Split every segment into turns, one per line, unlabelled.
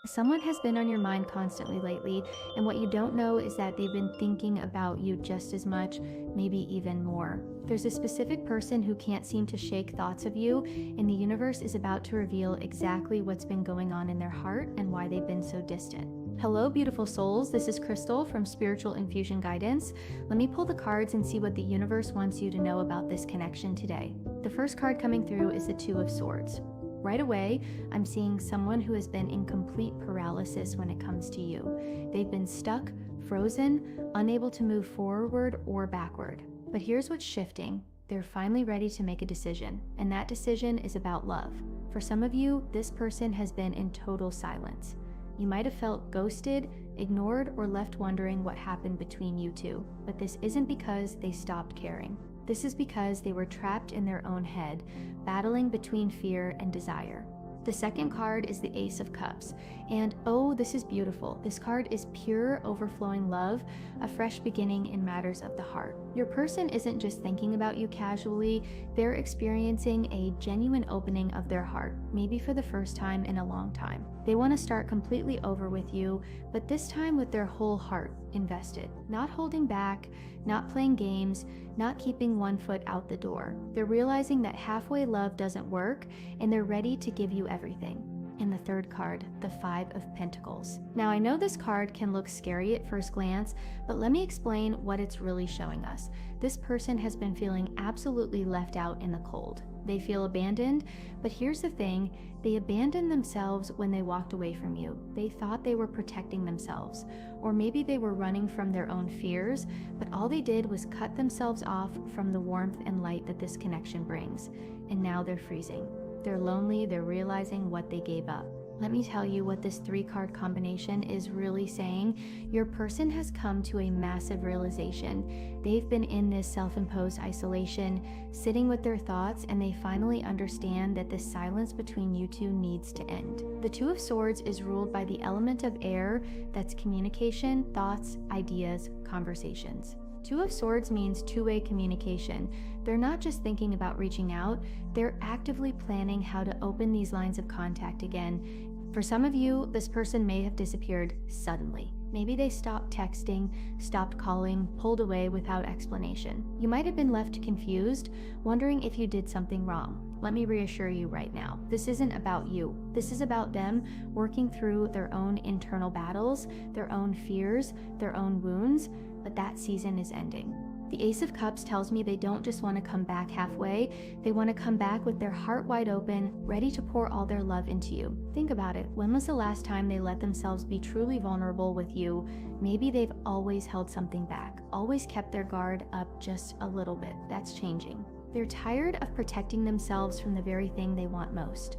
Someone has been on your mind constantly lately, and what you don't know is that they've been thinking about you just as much, maybe even more. There's a specific person who can't seem to shake thoughts of you, and the universe is about to reveal exactly what's been going on in their heart and why they've been so distant. Hello, beautiful souls. This is Crystal from Spiritual Infusion Guidance. Let me pull the cards and see what the universe wants you to know about this connection today. The first card coming through is the Two of Swords. Right away, I'm seeing someone who has been in complete paralysis when it comes to you. They've been stuck, frozen, unable to move forward or backward. But here's what's shifting. They're finally ready to make a decision, and that decision is about love. For some of you, this person has been in total silence. You might have felt ghosted, ignored, or left wondering what happened between you two, but this isn't because they stopped caring. This is because they were trapped in their own head, battling between fear and desire. The second card is the Ace of Cups, and oh, this is beautiful. This card is pure, overflowing love, a fresh beginning in matters of the heart. Your person isn't just thinking about you casually, they're experiencing a genuine opening of their heart, maybe for the first time in a long time. They want to start completely over with you, but this time with their whole heart invested, not holding back, not playing games, not keeping one foot out the door. They're realizing that halfway love doesn't work, and they're ready to give you everything. And the third card, the Five of Pentacles. Now, I know this card can look scary at first glance, but let me explain what it's really showing us. This person has been feeling absolutely left out in the cold. They feel abandoned, but here's the thing, they abandoned themselves when they walked away from you. They thought they were protecting themselves, or maybe they were running from their own fears, but all they did was cut themselves off from the warmth and light that this connection brings. And now they're freezing. They're lonely, they're realizing what they gave up. Let me tell you what this 3-card combination is really saying. Your person has come to a massive realization. They've been in this self-imposed isolation, sitting with their thoughts, and they finally understand that this silence between you two needs to end. The Two of Swords is ruled by the element of air, that's communication, thoughts, ideas, conversations. Two of Swords means two-way communication. They're not just thinking about reaching out, they're actively planning how to open these lines of contact again. For some of you, this person may have disappeared suddenly. Maybe they stopped texting, stopped calling, pulled away without explanation. You might have been left confused, wondering if you did something wrong. Let me reassure you right now, this isn't about you. This is about them working through their own internal battles, their own fears, their own wounds, but that season is ending. The Ace of Cups tells me they don't just want to come back halfway, they want to come back with their heart wide open, ready to pour all their love into you. Think about it. When was the last time they let themselves be truly vulnerable with you? Maybe they've always held something back, always kept their guard up just a little bit. That's changing. They're tired of protecting themselves from the very thing they want most.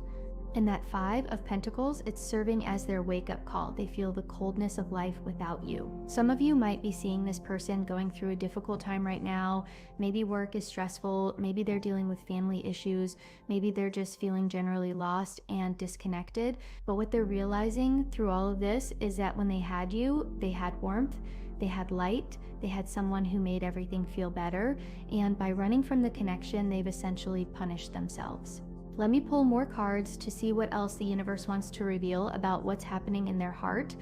And that Five of Pentacles, it's serving as their wake-up call. They feel the coldness of life without you. Some of you might be seeing this person going through a difficult time right now. Maybe work is stressful. Maybe they're dealing with family issues. Maybe they're just feeling generally lost and disconnected. But what they're realizing through all of this is that when they had you, they had warmth, they had light, they had someone who made everything feel better. And by running from the connection, they've essentially punished themselves. Let me pull more cards to see what else the universe wants to reveal about what's happening in their heart.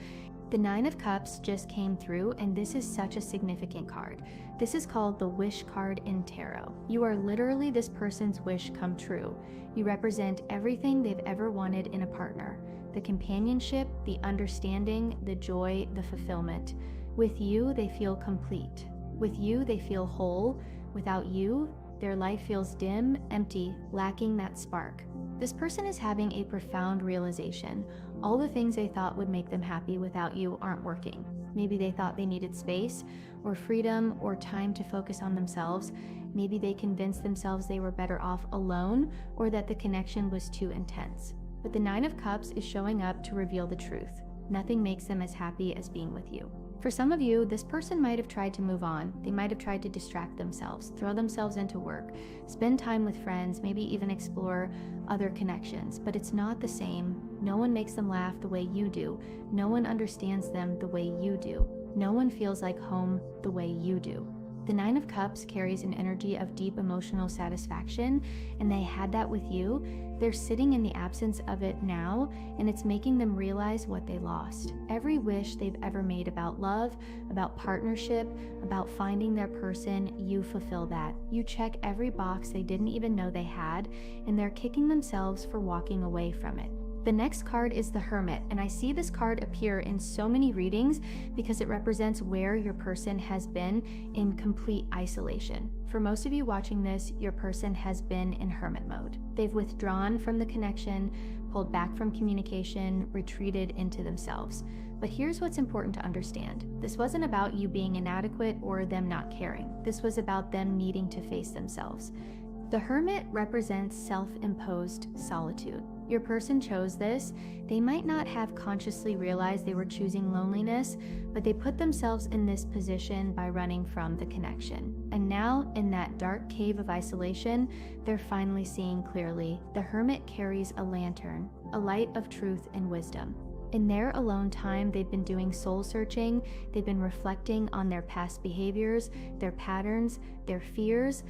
The Nine of Cups just came through, and this is such a significant card. This is called the Wish card in tarot. You are literally this person's wish come true. You represent everything they've ever wanted in a partner. The companionship, the understanding, the joy, the fulfillment. With you, they feel complete. With you, they feel whole. Without you, their life feels dim, empty, lacking that spark. This person is having a profound realization. All the things they thought would make them happy without you aren't working. Maybe they thought they needed space, or freedom, or time to focus on themselves. Maybe they convinced themselves they were better off alone, or that the connection was too intense. But the Nine of Cups is showing up to reveal the truth. Nothing makes them as happy as being with you. For some of you, this person might have tried to move on. They might have tried to distract themselves, throw themselves into work, spend time with friends, maybe even explore other connections, but it's not the same. No one makes them laugh the way you do. No one understands them the way you do. No one feels like home the way you do. The The Nine of Cups carries an energy of deep emotional satisfaction, and they had that with you. They're sitting in the absence of it now, and it's making them realize what they lost. Every wish they've ever made about love, about partnership, about finding their person, you fulfill that. You check every box they didn't even know they had, and they're kicking themselves for walking away from it. The next card is the Hermit, and I see this card appear in so many readings because it represents where your person has been in complete isolation. For most of you watching this, your person has been in hermit mode. They've withdrawn from the connection, pulled back from communication, retreated into themselves. But here's what's important to understand. This wasn't about you being inadequate or them not caring. This was about them needing to face themselves. The Hermit represents self-imposed solitude. Your person chose this. They might not have consciously realized they were choosing loneliness, but they put themselves in this position by running from the connection. And now, in that dark cave of isolation, they're finally seeing clearly. The Hermit carries a lantern, a light of truth and wisdom. In their alone time, they've been doing soul searching. They've been reflecting on their past behaviors, their patterns, their fears.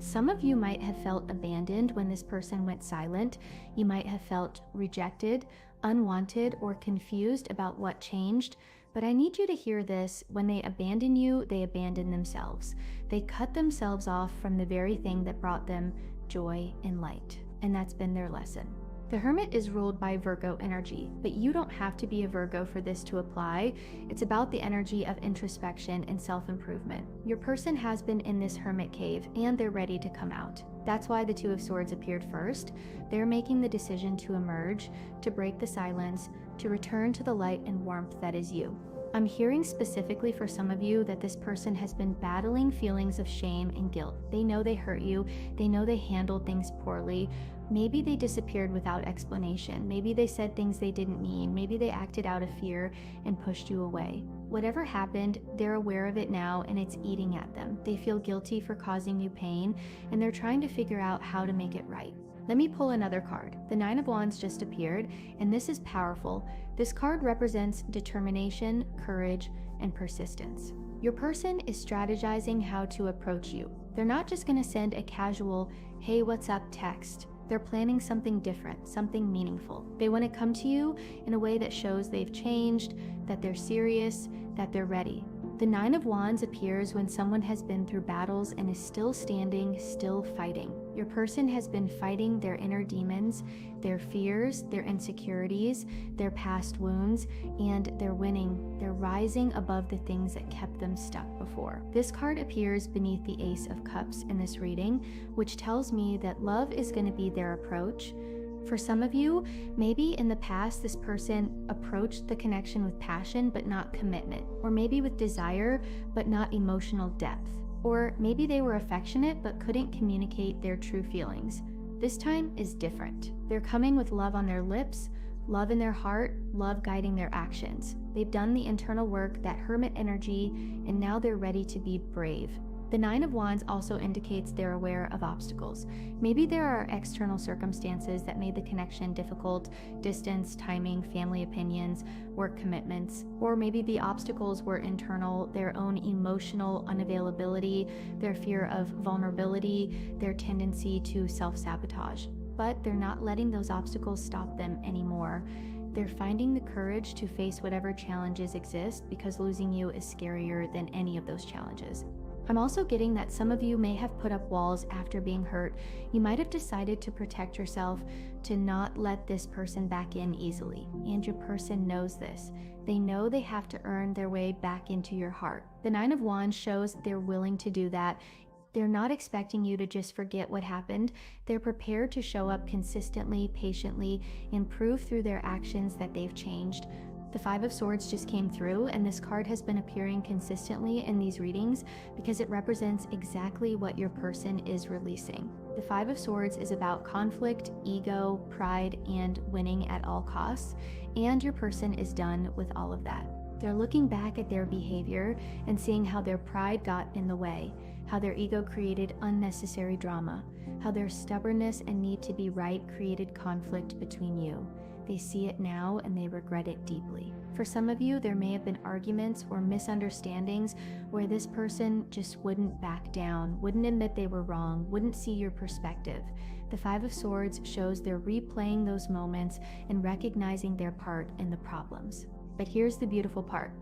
Some of you might have felt abandoned when this person went silent. You might have felt rejected, unwanted, or confused about what changed. But I need you to hear this. When they abandon you, they abandon themselves. They cut themselves off from the very thing that brought them joy and light. And that's been their lesson. The Hermit is ruled by Virgo energy, but you don't have to be a Virgo for this to apply. It's about the energy of introspection and self-improvement. Your person has been in this hermit cave and they're ready to come out. That's why the Two of Swords appeared first. They're making the decision to emerge, to break the silence, to return to the light and warmth that is you. I'm hearing specifically for some of you that this person has been battling feelings of shame and guilt. They know they hurt you. They know they handled things poorly. Maybe they disappeared without explanation. Maybe they said things they didn't mean. Maybe they acted out of fear and pushed you away. Whatever happened, they're aware of it now and it's eating at them. They feel guilty for causing you pain and they're trying to figure out how to make it right. Let me pull another card. The Nine of Wands just appeared, and this is powerful. This card represents determination, courage, and persistence. Your person is strategizing how to approach you. They're not just going to send a casual, "Hey, what's up?" text. They're planning something different, something meaningful. They want to come to you in a way that shows they've changed, that they're serious, that they're ready. The Nine of Wands appears when someone has been through battles and is still standing, still fighting. Your person has been fighting their inner demons, their fears, their insecurities, their past wounds, and they're winning. They're rising above the things that kept them stuck before. This card appears beneath the Ace of Cups in this reading, which tells me that love is going to be their approach. For some of you, maybe in the past this person approached the connection with passion but not commitment, or maybe with desire but not emotional depth, or maybe they were affectionate but couldn't communicate their true feelings. This time is different. They're coming with love on their lips, love in their heart, love guiding their actions. They've done the internal work, that hermit energy, and now they're ready to be brave. The Nine of Wands also indicates they're aware of obstacles. Maybe there are external circumstances that made the connection difficult, distance, timing, family opinions, work commitments, or maybe the obstacles were internal, their own emotional unavailability, their fear of vulnerability, their tendency to self-sabotage. But they're not letting those obstacles stop them anymore. They're finding the courage to face whatever challenges exist because losing you is scarier than any of those challenges. I'm also getting that some of you may have put up walls after being hurt. You might have decided to protect yourself, to not let this person back in easily. And your person knows this. They know they have to earn their way back into your heart. The Nine of Wands shows they're willing to do that. They're not expecting you to just forget what happened. They're prepared to show up consistently, patiently, and prove through their actions that they've changed. The Five of Swords just came through, and this card has been appearing consistently in these readings because it represents exactly what your person is releasing. The Five of Swords is about conflict, ego, pride, and winning at all costs, and your person is done with all of that. They're looking back at their behavior and seeing how their pride got in the way, how their ego created unnecessary drama, how their stubbornness and need to be right created conflict between you. They see it now and they regret it deeply. For some of you, there may have been arguments or misunderstandings where this person just wouldn't back down, wouldn't admit they were wrong, wouldn't see your perspective. The Five of Swords shows they're replaying those moments and recognizing their part in the problems. But here's the beautiful part.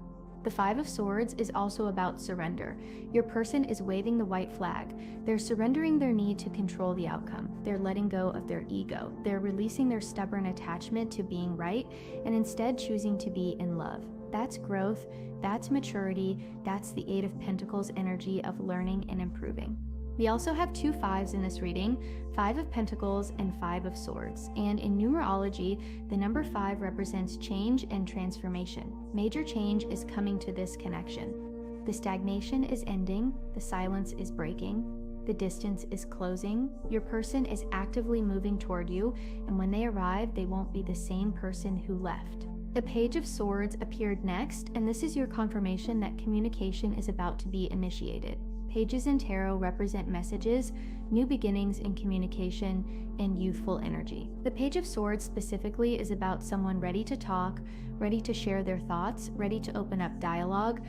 The Five of Swords is also about surrender. Your person is waving the white flag. They're surrendering their need to control the outcome. They're letting go of their ego. They're releasing their stubborn attachment to being right and instead choosing to be in love. That's growth, that's maturity, that's the Eight of Pentacles energy of learning and improving. We also have two fives in this reading, Five of Pentacles and Five of Swords. And in numerology, the number 5 represents change and transformation. Major change is coming to this connection. The stagnation is ending, the silence is breaking, the distance is closing. Your person is actively moving toward you, and when they arrive, they won't be the same person who left. The Page of Swords appeared next, and this is your confirmation that communication is about to be initiated. Pages in tarot represent messages, new beginnings in communication, and youthful energy. The Page of Swords specifically is about someone ready to talk, ready to share their thoughts, ready to open up dialogue.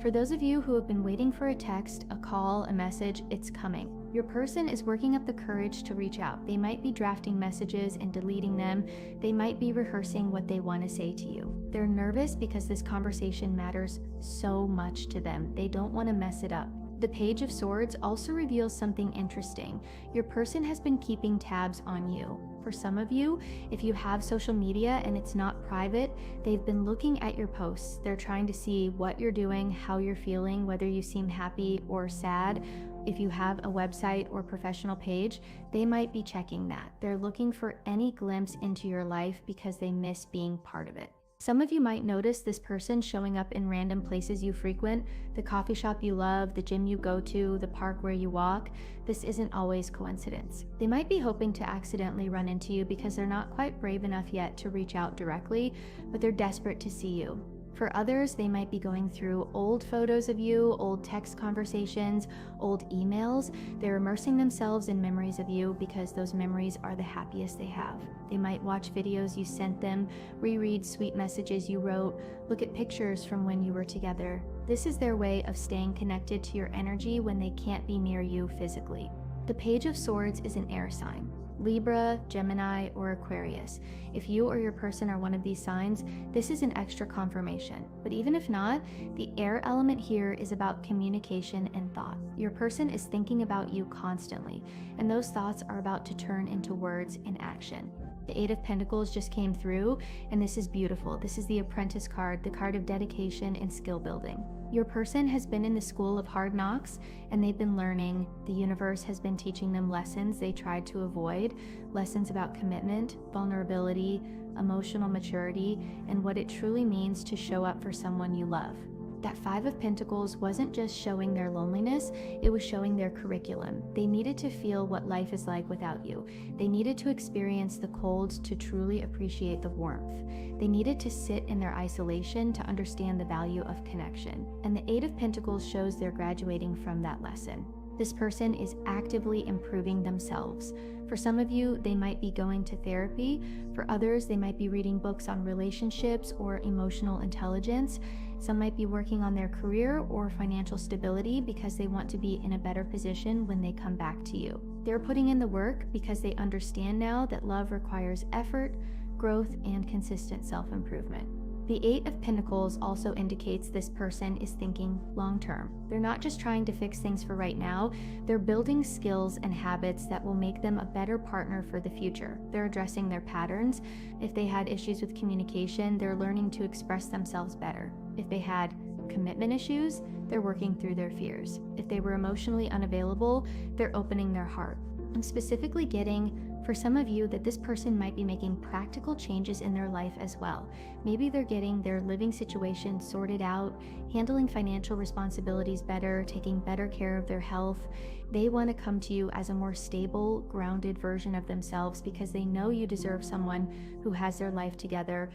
For those of you who have been waiting for a text, a call, a message, it's coming. Your person is working up the courage to reach out. They might be drafting messages and deleting them. They might be rehearsing what they want to say to you. They're nervous because this conversation matters so much to them. They don't want to mess it up. The Page of Swords also reveals something interesting. Your person has been keeping tabs on you. For some of you, if you have social media and it's not private, they've been looking at your posts. They're trying to see what you're doing, how you're feeling, whether you seem happy or sad. If you have a website or professional page, they might be checking that. They're looking for any glimpse into your life because they miss being part of it. Some of you might notice this person showing up in random places you frequent, the coffee shop you love, the gym you go to, the park where you walk. This isn't always coincidence. They might be hoping to accidentally run into you because they're not quite brave enough yet to reach out directly, but they're desperate to see you. For others, they might be going through old photos of you, old text conversations, old emails. They're immersing themselves in memories of you because those memories are the happiest they have. They might watch videos you sent them, reread sweet messages you wrote, look at pictures from when you were together. This is their way of staying connected to your energy when they can't be near you physically. The Page of Swords is an air sign. Libra, Gemini, or Aquarius. If you or your person are one of these signs, this is an extra confirmation. But even if not, the air element here is about communication and thought. Your person is thinking about you constantly, and those thoughts are about to turn into words and action. The Eight of Pentacles just came through, and this is beautiful. This is the Apprentice card, the card of dedication and skill building. Your person has been in the school of hard knocks, and they've been learning. The universe has been teaching them lessons they tried to avoid, lessons about commitment, vulnerability, emotional maturity, and what it truly means to show up for someone you love. That Five of Pentacles wasn't just showing their loneliness, it was showing their curriculum. They needed to feel what life is like without you. They needed to experience the cold to truly appreciate the warmth. They needed to sit in their isolation to understand the value of connection. And the Eight of Pentacles shows they're graduating from that lesson. This person is actively improving themselves. For some of you, they might be going to therapy. For others, they might be reading books on relationships or emotional intelligence. Some might be working on their career or financial stability because they want to be in a better position when they come back to you. They're putting in the work because they understand now that love requires effort, growth, and consistent self-improvement. The Eight of Pentacles also indicates this person is thinking long-term. They're not just trying to fix things for right now, they're building skills and habits that will make them a better partner for the future. They're addressing their patterns. If they had issues with communication, they're learning to express themselves better. If they had commitment issues, they're working through their fears. If they were emotionally unavailable, they're opening their heart. I'm specifically getting, for some of you, that this person might be making practical changes in their life as well. Maybe they're getting their living situation sorted out, handling financial responsibilities better, taking better care of their health. They want to come to you as a more stable, grounded version of themselves because they know you deserve someone who has their life together.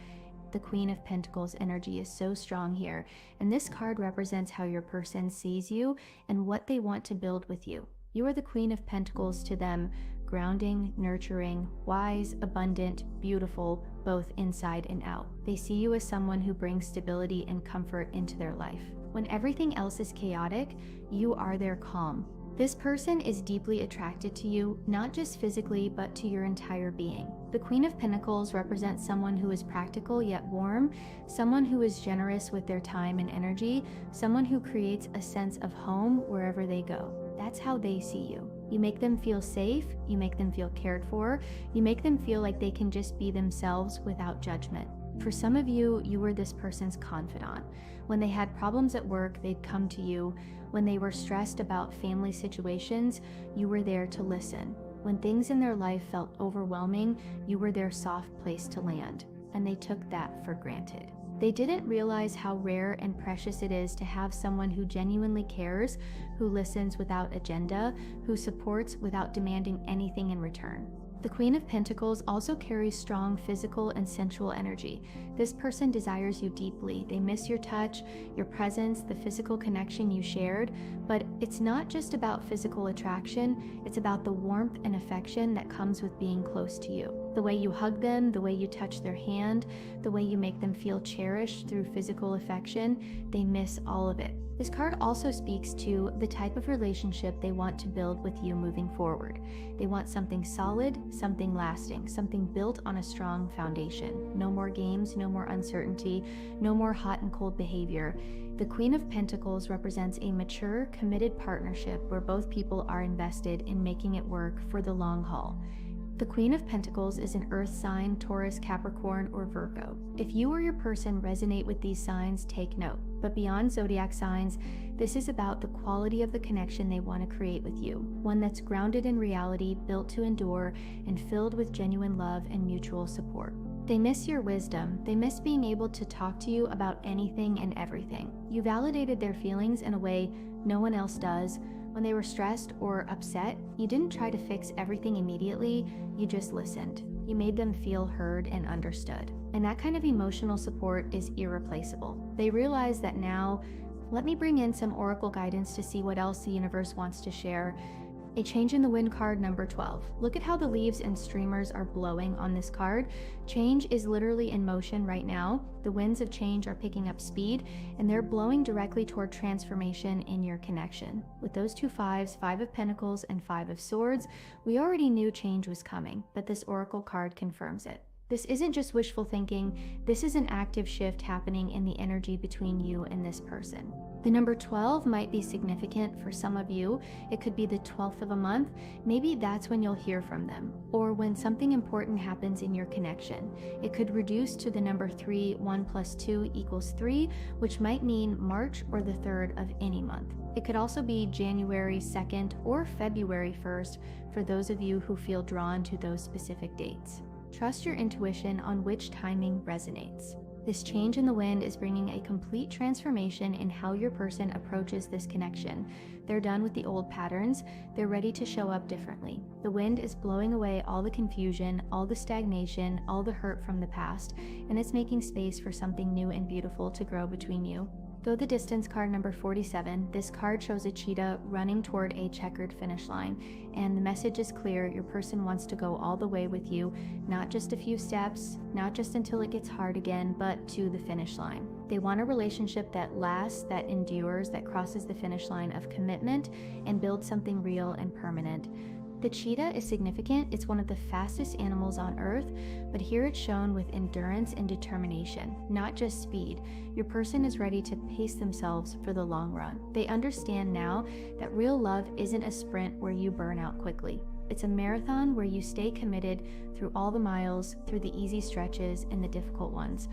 The Queen of Pentacles energy is so strong here, and this card represents how your person sees you and what they want to build with you. You are the Queen of Pentacles to them, grounding, nurturing, wise, abundant, beautiful, both inside and out. They see you as someone who brings stability and comfort into their life. When everything else is chaotic, you are their calm. This person is deeply attracted to you, not just physically, but to your entire being. The Queen of Pentacles represents someone who is practical yet warm, someone who is generous with their time and energy, someone who creates a sense of home wherever they go. That's how they see you. You make them feel safe, you make them feel cared for, you make them feel like they can just be themselves without judgment. For some of you, you were this person's confidant. When they had problems at work, they'd come to you. When they were stressed about family situations, you were there to listen. When things in their life felt overwhelming, you were their soft place to land, and they took that for granted. They didn't realize how rare and precious it is to have someone who genuinely cares, who listens without agenda, who supports without demanding anything in return. The Queen of Pentacles also carries strong physical and sensual energy. This person desires you deeply. They miss your touch, your presence, the physical connection you shared, but it's not just about physical attraction, it's about the warmth and affection that comes with being close to you. The way you hug them, the way you touch their hand, the way you make them feel cherished through physical affection, they miss all of it. This card also speaks to the type of relationship they want to build with you moving forward. They want something solid, something lasting, something built on a strong foundation. No more games, no more uncertainty, no more hot and cold behavior. The Queen of Pentacles represents a mature, committed partnership where both people are invested in making it work for the long haul. The Queen of Pentacles is an earth sign, Taurus, Capricorn, or Virgo. If you or your person resonate with these signs, take note. But beyond zodiac signs, this is about the quality of the connection they want to create with you. One that's grounded in reality, built to endure, and filled with genuine love and mutual support. They miss your wisdom. They miss being able to talk to you about anything and everything. You validated their feelings in a way no one else does. When they were stressed or upset, you didn't try to fix everything immediately, you just listened. You made them feel heard and understood. And that kind of emotional support is irreplaceable. They realize that now, let me bring in some oracle guidance to see what else the universe wants to share. A change in the wind card, number 12. Look at how the leaves and streamers are blowing on this card. Change is literally in motion right now. The winds of change are picking up speed, and they're blowing directly toward transformation in your connection. With those two fives, Five of Pentacles and Five of Swords, we already knew change was coming, but this oracle card confirms it. This isn't just wishful thinking, this is an active shift happening in the energy between you and this person. The number 12 might be significant for some of you. It could be the 12th of a month. Maybe that's when you'll hear from them, or when something important happens in your connection. It could reduce to the number 3, 1 plus 2 equals 3, which might mean March or the 3rd of any month. It could also be January 2nd or February 1st for those of you who feel drawn to those specific dates. Trust your intuition on which timing resonates. This change in the wind is bringing a complete transformation in how your person approaches this connection. They're done with the old patterns. They're ready to show up differently. The wind is blowing away all the confusion, all the stagnation, all the hurt from the past, and it's making space for something new and beautiful to grow between you. Go the distance card, number 47. This card shows a cheetah running toward a checkered finish line, and the message is clear. Your person wants to go all the way with you, not just a few steps, not just until it gets hard again, but to the finish line. They want a relationship that lasts, that endures, that crosses the finish line of commitment and builds something real and permanent. The cheetah is significant. It's one of the fastest animals on earth, but here it's shown with endurance and determination, not just speed. Your person is ready to pace themselves for the long run. They understand now that real love isn't a sprint where you burn out quickly. It's a marathon where you stay committed through all the miles, through the easy stretches and the difficult ones.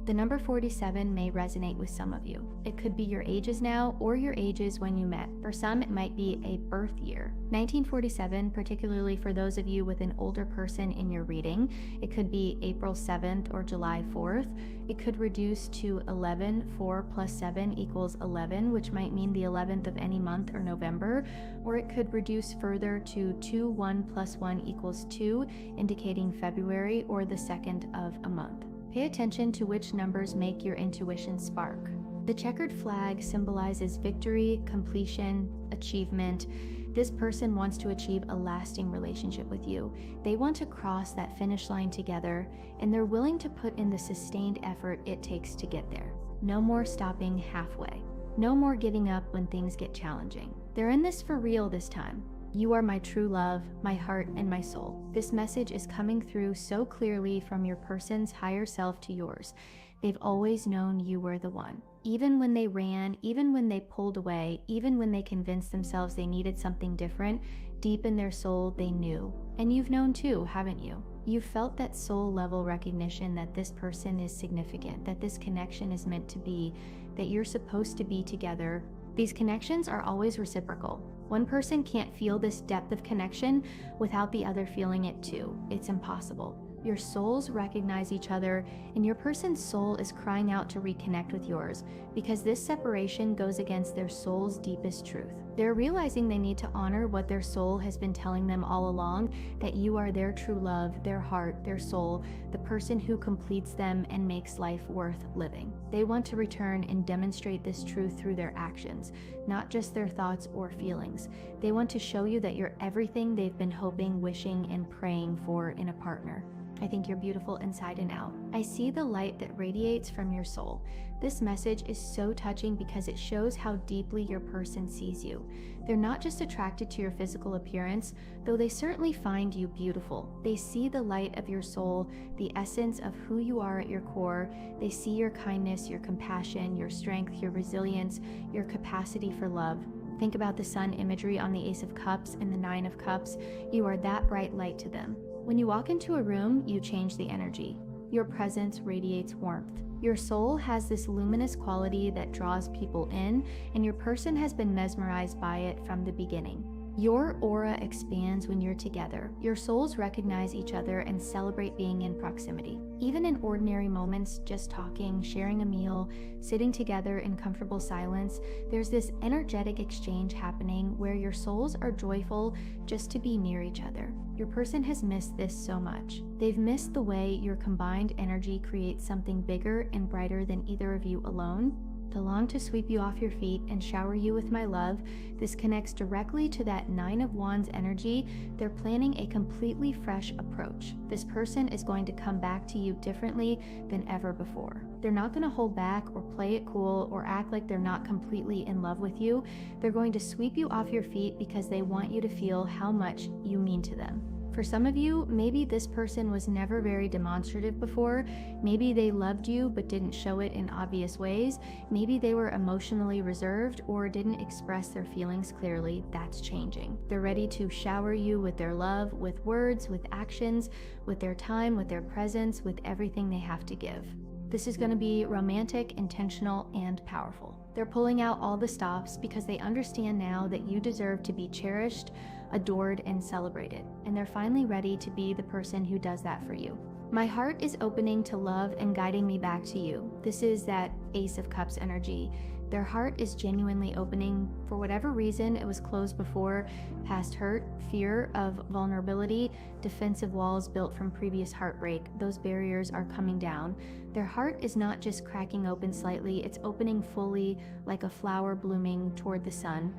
The number 47 may resonate with some of you. It could be your ages now or your ages when you met. For some, it might be a birth year. 1947, particularly for those of you with an older person in your reading, it could be April 7th or July 4th. It could reduce to 11. 4 plus 7 equals 11, which might mean the 11th of any month or November, or it could reduce further to 2. 1 plus 1 equals 2, indicating February or the 2nd of a month. Pay attention to which numbers make your intuition spark. The checkered flag symbolizes victory, completion, achievement. This person wants to achieve a lasting relationship with you. They want to cross that finish line together, and they're willing to put in the sustained effort it takes to get there. No more stopping halfway. No more giving up when things get challenging. They're in this for real this time. You are my true love, my heart, and my soul. This message is coming through so clearly from your person's higher self to yours. They've always known you were the one. Even when they ran, even when they pulled away, even when they convinced themselves they needed something different, deep in their soul, they knew. And you've known too, haven't you? You've felt that soul level recognition that this person is significant, that this connection is meant to be, that you're supposed to be together. These connections are always reciprocal. One person can't feel this depth of connection without the other feeling it too. It's impossible. Your souls recognize each other, and your person's soul is crying out to reconnect with yours because this separation goes against their soul's deepest truth. They're realizing they need to honor what their soul has been telling them all along, that you are their true love, their heart, their soul, the person who completes them and makes life worth living. They want to return and demonstrate this truth through their actions, not just their thoughts or feelings. They want to show you that you're everything they've been hoping, wishing, and praying for in a partner. I think you're beautiful inside and out. I see the light that radiates from your soul. This message is so touching because it shows how deeply your person sees you. They're not just attracted to your physical appearance, though they certainly find you beautiful. They see the light of your soul, the essence of who you are at your core. They see your kindness, your compassion, your strength, your resilience, your capacity for love. Think about the sun imagery on the Ace of Cups and the Nine of Cups. You are that bright light to them. When you walk into a room, you change the energy. Your presence radiates warmth. Your soul has this luminous quality that draws people in, and your person has been mesmerized by it from the beginning. Your aura expands when you're together. Your souls recognize each other and celebrate being in proximity. Even in ordinary moments, just talking, sharing a meal, sitting together in comfortable silence, there's this energetic exchange happening where your souls are joyful just to be near each other. Your person has missed this so much. They've missed the way your combined energy creates something bigger and brighter than either of you alone. To long to sweep you off your feet and shower you with my love, this connects directly to that Nine of Wands energy. They're planning a completely fresh approach. This person is going to come back to you differently than ever before. They're not going to hold back or play it cool or act like they're not completely in love with you. They're going to sweep you off your feet because they want you to feel how much you mean to them. For some of you, maybe this person was never very demonstrative before. Maybe they loved you but didn't show it in obvious ways. Maybe they were emotionally reserved or didn't express their feelings clearly. That's changing. They're ready to shower you with their love, with words, with actions, with their time, with their presence, with everything they have to give. This is going to be romantic, intentional, and powerful. They're pulling out all the stops because they understand now that you deserve to be cherished, adored, and celebrated. And they're finally ready to be the person who does that for you. My heart is opening to love and guiding me back to you. This is that Ace of Cups energy. Their heart is genuinely opening. For whatever reason, it was closed before, past hurt, fear of vulnerability, defensive walls built from previous heartbreak. Those barriers are coming down. Their heart is not just cracking open slightly, it's opening fully like a flower blooming toward the sun.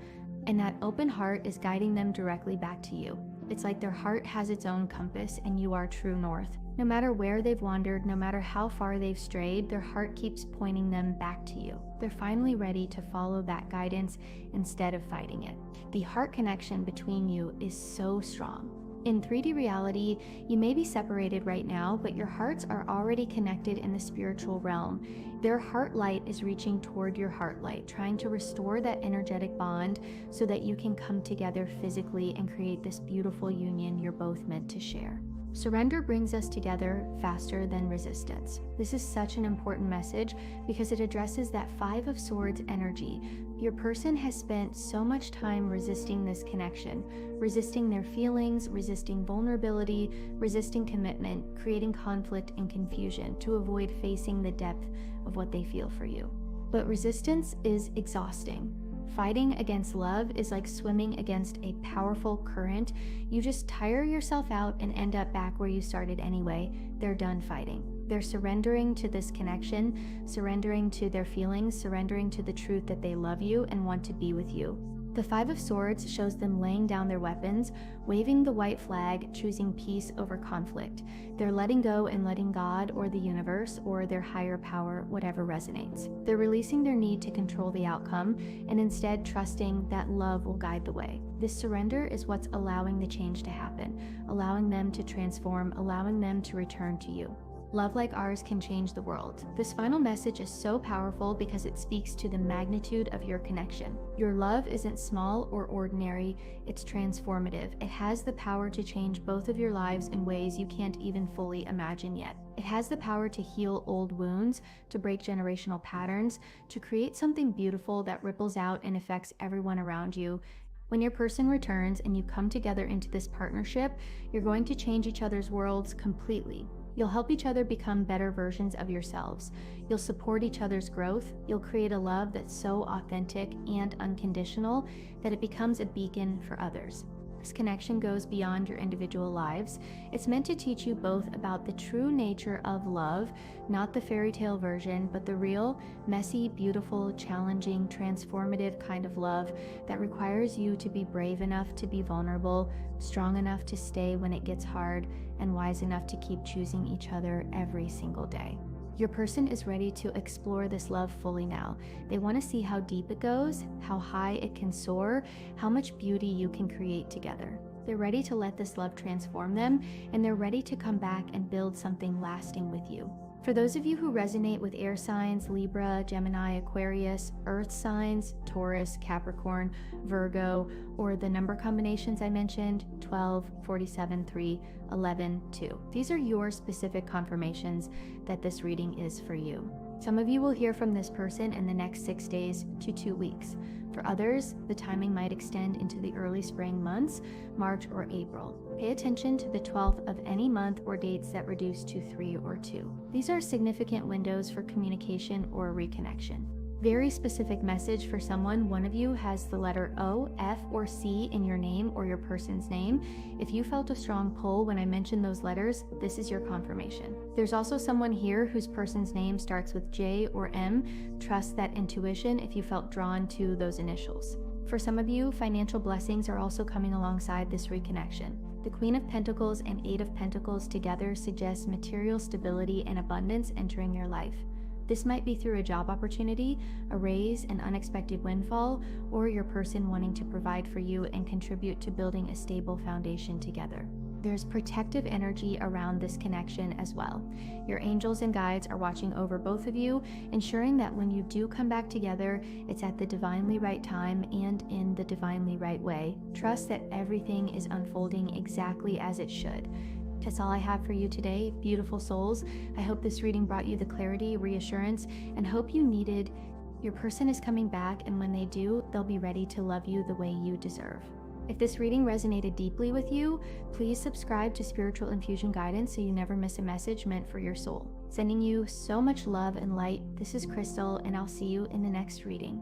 And that open heart is guiding them directly back to you. It's like their heart has its own compass and you are true north. No matter where they've wandered, no matter how far they've strayed, their heart keeps pointing them back to you. They're finally ready to follow that guidance instead of fighting it. The heart connection between you is so strong. In 3D reality, you may be separated right now, but your hearts are already connected in the spiritual realm. Their heart light is reaching toward your heart light, trying to restore that energetic bond so that you can come together physically and create this beautiful union you're both meant to share. Surrender brings us together faster than resistance. This is such an important message because it addresses that Five of Swords energy. Your person has spent so much time resisting this connection, resisting their feelings, resisting vulnerability, resisting commitment, creating conflict and confusion to avoid facing the depth of what they feel for you. But resistance is exhausting. Fighting against love is like swimming against a powerful current. You just tire yourself out and end up back where you started anyway. They're done fighting. They're surrendering to this connection, surrendering to their feelings, surrendering to the truth that they love you and want to be with you. The Five of Swords shows them laying down their weapons, waving the white flag, choosing peace over conflict. They're letting go and letting God or the universe or their higher power, whatever resonates. They're releasing their need to control the outcome and instead trusting that love will guide the way. This surrender is what's allowing the change to happen, allowing them to transform, allowing them to return to you. Love like ours can change the world. This final message is so powerful because it speaks to the magnitude of your connection. Your love isn't small or ordinary, it's transformative. It has the power to change both of your lives in ways you can't even fully imagine yet. It has the power to heal old wounds, to break generational patterns, to create something beautiful that ripples out and affects everyone around you. When your person returns and you come together into this partnership, you're going to change each other's worlds completely. You'll help each other become better versions of yourselves. You'll support each other's growth. You'll create a love that's so authentic and unconditional that it becomes a beacon for others. This connection goes beyond your individual lives. It's meant to teach you both about the true nature of love, not the fairy tale version, but the real, messy, beautiful, challenging, transformative kind of love that requires you to be brave enough to be vulnerable, strong enough to stay when it gets hard, and wise enough to keep choosing each other every single day. Your person is ready to explore this love fully now. They want to see how deep it goes, how high it can soar, how much beauty you can create together. They're ready to let this love transform them, and they're ready to come back and build something lasting with you. For those of you who resonate with air signs, Libra, Gemini, Aquarius, earth signs, Taurus, Capricorn, Virgo, or the number combinations I mentioned, 12, 47, 3, 11, 2. These are your specific confirmations that this reading is for you. Some of you will hear from this person in the next 6 days to 2 weeks. For others, the timing might extend into the early spring months, March or April. Pay attention to the 12th of any month or dates that reduce to 3 or 2. These are significant windows for communication or reconnection. Very specific message for someone. One of you has the letter O, F, or C in your name or your person's name. If you felt a strong pull when I mentioned those letters, this is your confirmation. There's also someone here whose person's name starts with J or M. Trust that intuition if you felt drawn to those initials. For some of you, financial blessings are also coming alongside this reconnection. The Queen of Pentacles and Eight of Pentacles together suggest material stability and abundance entering your life. This might be through a job opportunity, a raise, an unexpected windfall, or your person wanting to provide for you and contribute to building a stable foundation together. There's protective energy around this connection as well. Your angels and guides are watching over both of you, ensuring that when you do come back together, it's at the divinely right time and in the divinely right way. Trust that everything is unfolding exactly as it should. That's all I have for you today, beautiful souls. I hope this reading brought you the clarity, reassurance, and hope you needed. Your person is coming back, and when they do, they'll be ready to love you the way you deserve. If this reading resonated deeply with you, please subscribe to Spiritual Infusion Guidance so you never miss a message meant for your soul. Sending you so much love and light, this is Crystal, and I'll see you in the next reading.